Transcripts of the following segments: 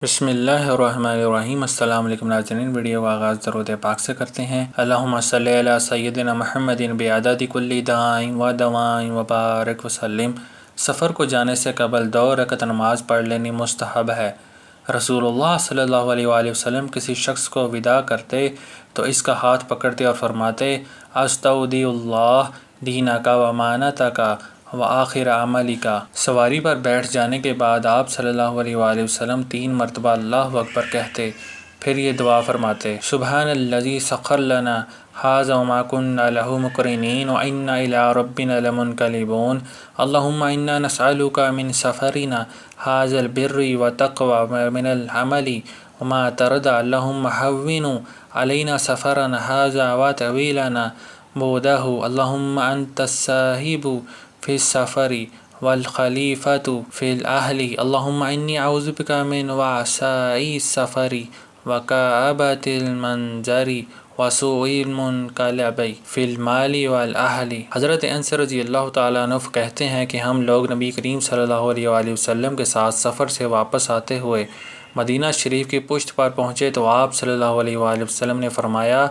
بسم اللہ الرحمن الرحیم۔ السلام علیکم ناظرین، ویڈیو کا آغاز درود پاک سے کرتے ہیں۔ اللہم صلی علی سیدنا محمد بعدد کل دعائیں و دوائیں وبارک وسلم۔ سفر کو جانے سے قبل 2 رکعت نماز پڑھ لینی مستحب ہے۔ رسول اللہ صلی اللہ علیہ وآلہ وسلم کسی شخص کو وداع کرتے تو اس کا ہاتھ پکڑتے اور فرماتے: استودع اللہ دینک و امانتک و آخر عملک۔ سواری پر بیٹھ جانے کے بعد آپ صلی اللہ علیہ وآلہ وسلم 3 مرتبہ اللہ اکبر کہتے، پھر یہ دعا فرماتے: سبحان الذی سخر لنا ھذا وما کنا لہ مقرنین وإنا الی ربنا لمنقلبون۔ اللہم انا نسألک من سفرنا ھذا البر والتقوی ومن العمل ما ترضى۔ اللہم ھون علینا سفرنا ھذا وطوّل لنا بعدہ۔ اللہم انت الصاحب فی السفر والخلیفۃ فی الأہل۔ اللہم انی اعوذ بک من وعثاء السفر وکآبۃ المنظر وسوء المنقلب فی المال والأہل۔ حضرت انس رضی اللہ تعالیٰ عنہ کہتے ہیں کہ ہم لوگ نبی کریم صلی اللہ علیہ وآلہ وسلم کے ساتھ سفر سے واپس آتے ہوئے مدینہ شریف کی پشت پر پہنچے تو آپ صلی اللہ علیہ وآلہ وسلم نے فرمایا: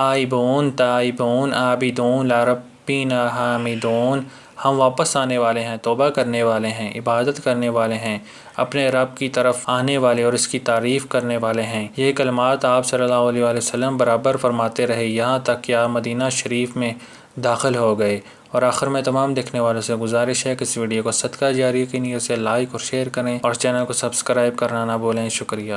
آئبون تائبون عابدون لربنا حامدون۔ ہم واپس آنے والے ہیں، توبہ کرنے والے ہیں، عبادت کرنے والے ہیں، اپنے رب کی طرف آنے والے اور اس کی تعریف کرنے والے ہیں۔ یہ کلمات آپ صلی اللہ علیہ وآلہ وسلم برابر فرماتے رہے یہاں تک کہ آپ مدینہ شریف میں داخل ہو گئے۔ اور آخر میں تمام دیکھنے والوں سے گزارش ہے کہ اس ویڈیو کو صدقہ جاریہ کی نیت سے لائک اور شیئر کریں اور چینل کو سبسکرائب کرنا نہ بھولیں۔ شکریہ۔